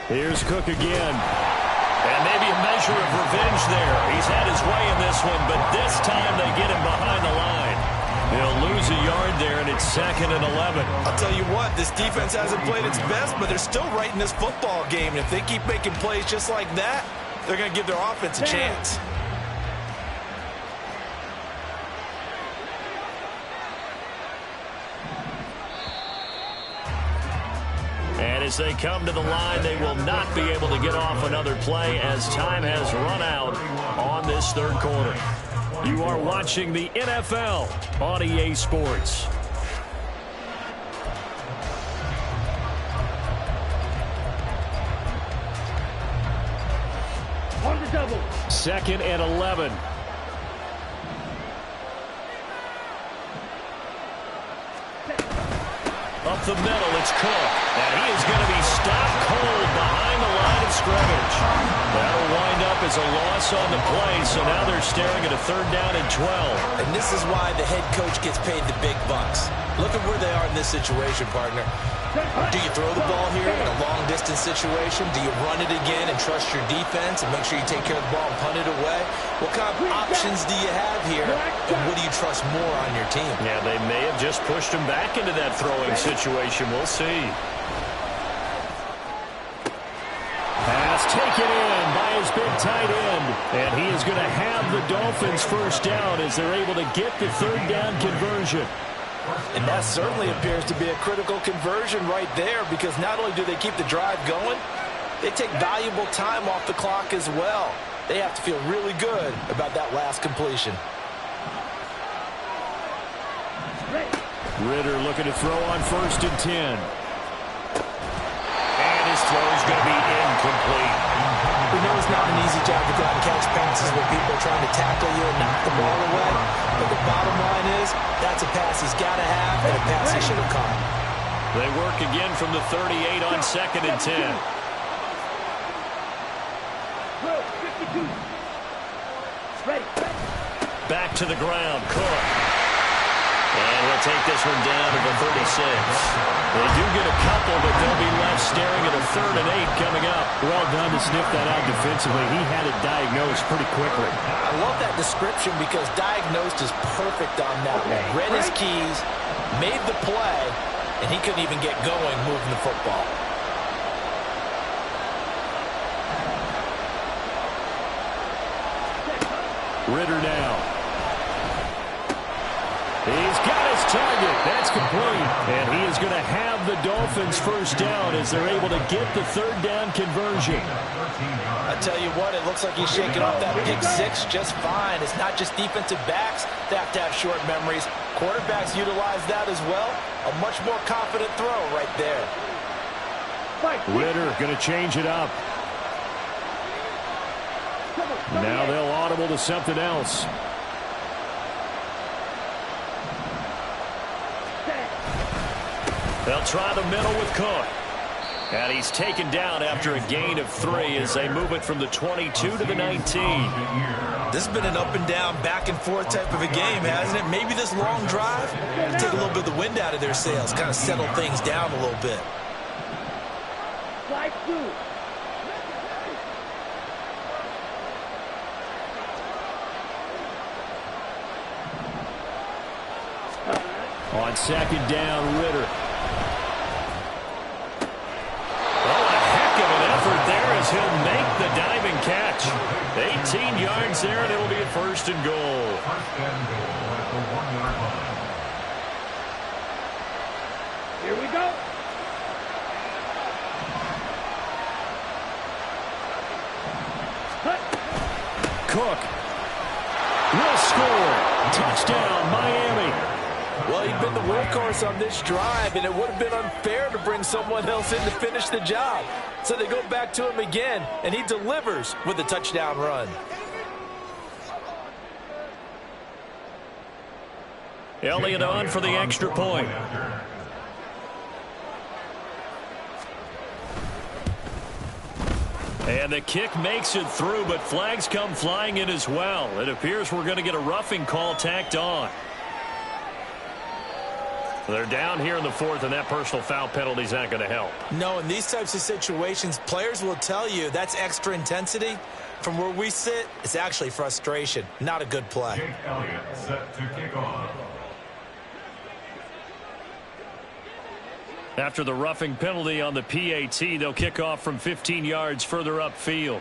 Here's Cook again. And maybe a measure of revenge there. He's had his way in this one, but this time they get him behind the line. They'll lose a yard there, and it's 2nd and 11. I'll tell you what, this defense hasn't played its best, but they're still right in this football game. And if they keep making plays just like that, they're going to give their offense a chance. And as they come to the line, they will not be able to get off another play as time has run out on this 3rd quarter. You are watching the NFL on EA Sports. On the double. 2nd and 11. Up the middle, it's Cook. And he is going to be stopped cold behind the line of scrimmage. That'll wind up as a loss on the play, so now they're staring at a 3rd down and 12. And this is why the head coach gets paid the big bucks. Look at where they are in this situation, partner. Do you throw the ball here in a long-distance situation? Do you run it again and trust your defense and make sure you take care of the ball and punt it away? What kind of options do you have here, and what do you trust more on your team? Yeah, they may have just pushed him back into that throwing situation. We'll see. Pass taken in by his big tight end. And he is going to have the Dolphins first down as they're able to get the 3rd down conversion. And that certainly appears to be a critical conversion right there, because not only do they keep the drive going, they take valuable time off the clock as well. They have to feel really good about that last completion. Ritter looking to throw on 1st and 10. And his throw is going to be incomplete. We know it's not an easy job to go out and catch passes when people are trying to tackle you and knock the ball away. But the bottom line is, that's a pass he's got to have and a pass he should have caught. They work again from the 38 on 2nd and 10. 52. Ready. Back to the ground, Cook. And he'll take this one down to the 36. They do get a couple, but they'll be left staring at a 3rd and 8 coming up. Well done to sniff that out defensively. He had it diagnosed pretty quickly. I love that description because diagnosed is perfect on that one. Read his keys, made the play, and he couldn't even get going moving the football. Ritter now. He's got his target. That's complete. And he is going to have the Dolphins first down as they're able to get the third down conversion. I tell you what, it looks like he's shaking off that pick six just fine. It's not just defensive backs that have to have short memories. Quarterbacks utilize that as well. A much more confident throw right there. Ritter going to change it up. Now they'll audible to something else. They'll try the middle with Cook. And he's taken down after a gain of 3 as they move it from the 22 to the 19. This has been an up and down, back and forth type of a game, hasn't it? Maybe this long drive take a little bit of the wind out of their sails, kind of settle things down a little bit. On second down, Ritter. There as he'll make the diving catch. 18 yards there, and it'll be a first and goal. First and goal at the 1-yard line. Here we go. Cook will score. Touchdown, Miami. Well, he'd been the workhorse on this drive, and it would have been unfair to bring someone else in to finish the job. So they go back to him again, and he delivers with a touchdown run. Elliott on for the extra point. And the kick makes it through, but flags come flying in as well. It appears we're going to get a roughing call tacked on. They're down here in the fourth, and that personal foul penalty is not going to help. No, in these types of situations, players will tell you that's extra intensity. From where we sit, it's actually frustration. Not a good play. Jake Elliott set to kick off. After the roughing penalty on the PAT, they'll kick off from 15 yards further upfield.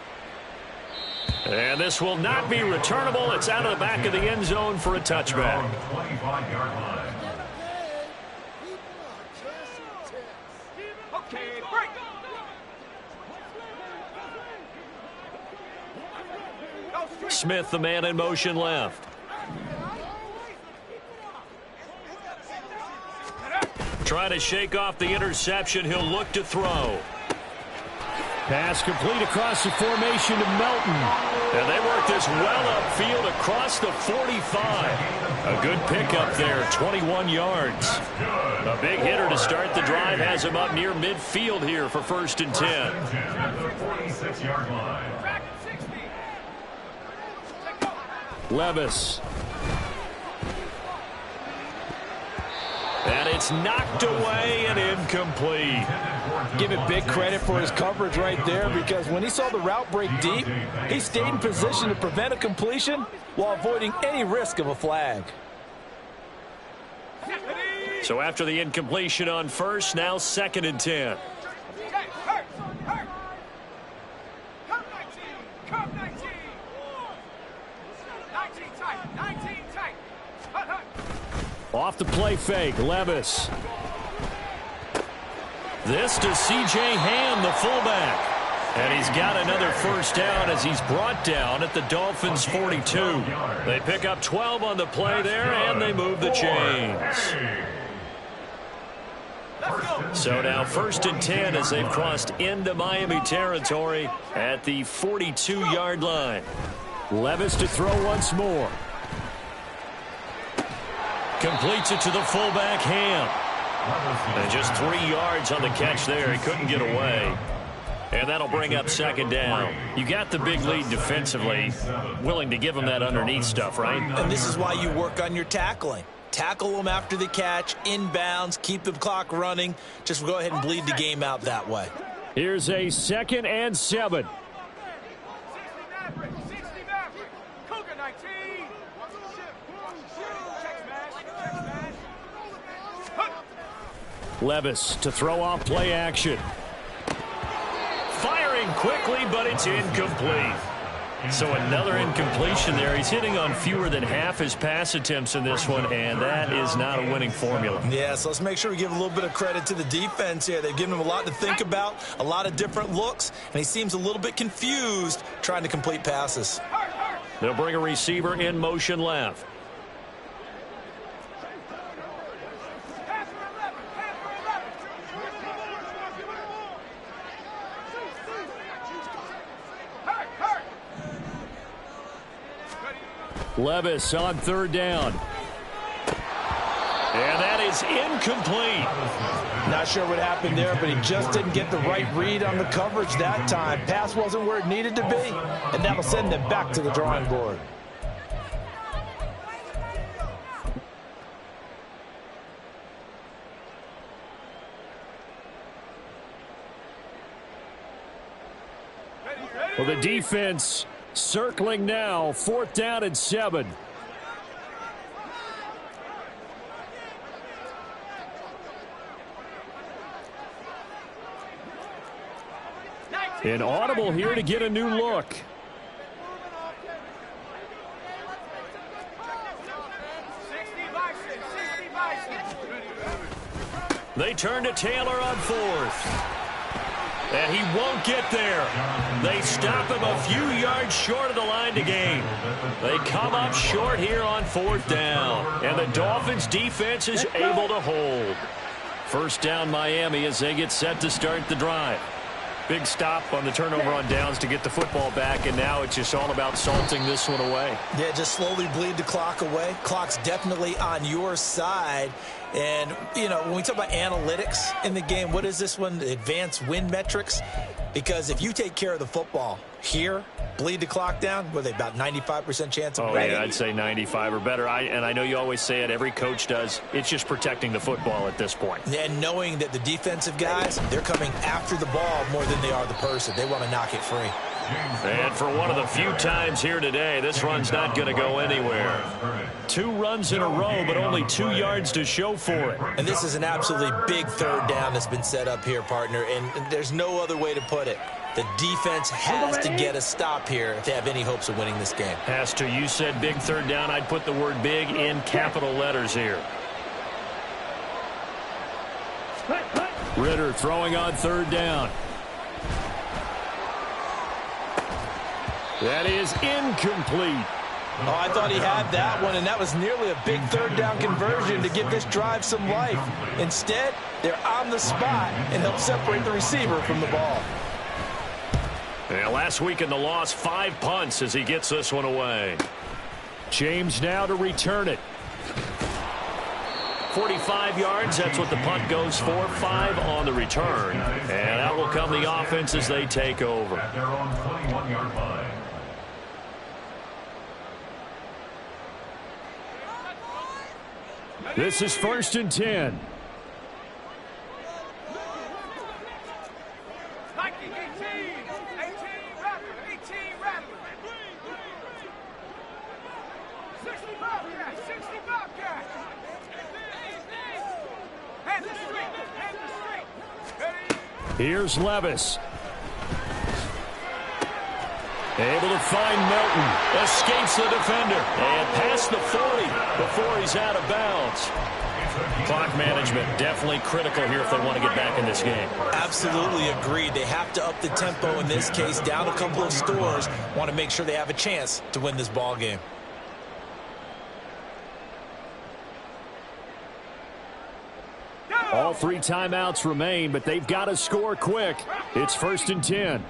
And this will not be returnable. It's out of the back of the end zone for a touchback. 25-yard line. Smith, the man in motion left. Trying to shake off the interception. He'll look to throw. Pass complete across the formation to Melton. And they work this well upfield across the 45. A good pickup there, 21 yards. A big hitter to start the drive has him up near midfield here for 1st and 10. At the 46-yard line. Levis. And it's knocked away and incomplete. Give it big credit for his coverage right there, because when he saw the route break deep, he stayed in position to prevent a completion while avoiding any risk of a flag. So after the incompletion on first, now 2nd and 10. Off the play fake, Levis. This to C.J. Ham, the fullback. And he's got another first down as he's brought down at the Dolphins' 42. They pick up 12 on the play there, and they move the chains. So now 1st and 10 as they've crossed into Miami territory at the 42-yard line. Levis to throw once more. Completes it to the fullback, Ham. And just 3 yards on the catch there. He couldn't get away. And that'll bring up 2nd down. You got the big lead defensively. Willing to give him that underneath stuff, right? And this is why you work on your tackling. Tackle them after the catch, inbounds, keep the clock running. Just go ahead and bleed the game out that way. Here's a 2nd and 7. Levis to throw off play action. Firing quickly, but it's incomplete. So another incompletion there. He's hitting on fewer than half his pass attempts in this one, and that is not a winning formula. Yeah, so let's make sure we give a little bit of credit to the defense here. They've given him a lot to think about, a lot of different looks, and he seems a little bit confused trying to complete passes. They'll bring a receiver in motion left. Levis on third down. And that is incomplete. Not sure what happened there, but he just didn't get the right read on the coverage that time. Pass wasn't where it needed to be, and that'll send them back to the drawing board. Well, the defense circling now, 4th down and 7. An audible here to get a new look. They turn to Taylor on 4th. And he won't get there. They stop him a few yards short of the line to gain. They come up short here on 4th down. And the Dolphins defense is able to hold. 1st down Miami as they get set to start the drive. Big stop on the turnover on downs to get the football back, and now it's just all about salting this one away. Yeah, just slowly bleed the clock away. Clock's definitely on your side. And, you know, when we talk about analytics in the game, what is this one? Advanced win metrics? Because if you take care of the football here, bleed the clock down, what are they, about 95% chance of winning? Yeah, I'd say 95 or better. And I know you always say it, every coach does. It's just protecting the football at this point. And knowing that the defensive guys, they're coming after the ball more than they are the person. They want to knock it free. And for one of the few times here today, this run's not going to go anywhere. 2 runs in a row, but only 2 yards to show for it. And this is an absolutely big 3rd down that's been set up here, partner, and there's no other way to put it. The defense has to get a stop here if they have any hopes of winning this game. Has to. You said big 3rd down. I'd put the word big in capital letters here. Ritter throwing on 3rd down. That is incomplete. Oh, I thought he had that one, and that was nearly a big 3rd down conversion to give this drive some life. Instead, they're on the spot and help separate the receiver from the ball. Yeah, last week in the loss, 5 punts as he gets this one away. James now to return it. 45 yards, that's what the punt goes for. 5 on the return. And out will come the offense as they take over. At their own 21-yard line. This is 1st and 10. Here's Levis. Able to find Melton. Escapes the defender. And past the 40 before he's out of bounds. Clock management definitely critical here if they want to get back in this game. Absolutely agreed. They have to up the tempo in this case, down a couple of scores. Want to make sure they have a chance to win this ball game. All 3 timeouts remain, but they've got to score quick. It's 1st and 10.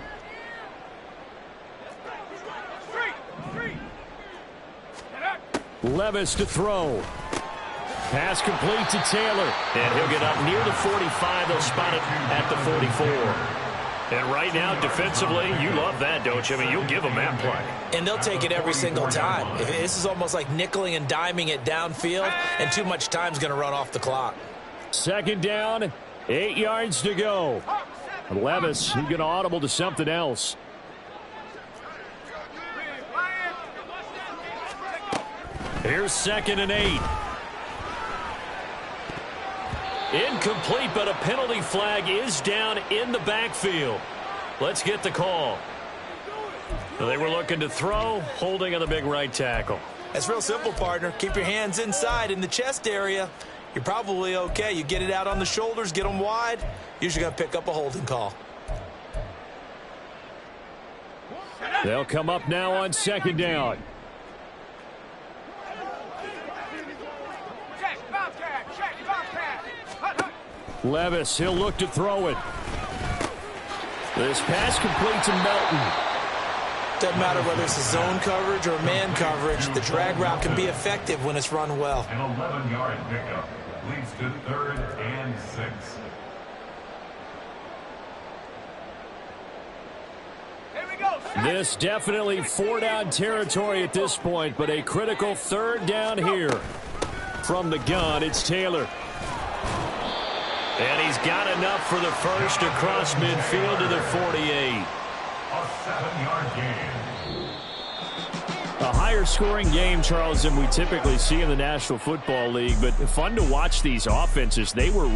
Levis to throw. Pass complete to Taylor. And he'll get up near the 45. They'll spot it at the 44. And right now, defensively, you love that, don't you? I mean, you'll give them that play. And they'll take it every single time. This is almost like nickeling and diming it downfield, and too much time's going to run off the clock. 2nd down, 8 yards to go. Levis, he's going to audible to something else. Here's 2nd and 8. Incomplete, but a penalty flag is down in the backfield. Let's get the call. They were looking to throw, holding on the big right tackle. It's real simple, partner. Keep your hands inside in the chest area. You're probably okay. You get it out on the shoulders, get them wide. Usually going to pick up a holding call. They'll come up now on second down. Levis, he'll look to throw it. This pass complete to Melton. Doesn't matter whether it's a zone coverage or man coverage. The drag route can be effective when it's run well. An 11-yard pickup leads to 3rd and 6. This definitely 4-down territory at this point, but a critical 3rd down here. From the gun, it's Taylor. And he's got enough for the first across midfield to the 48. A 7-yard gain. A higher scoring game, Charles, than we typically see in the National Football League, but fun to watch these offenses. They were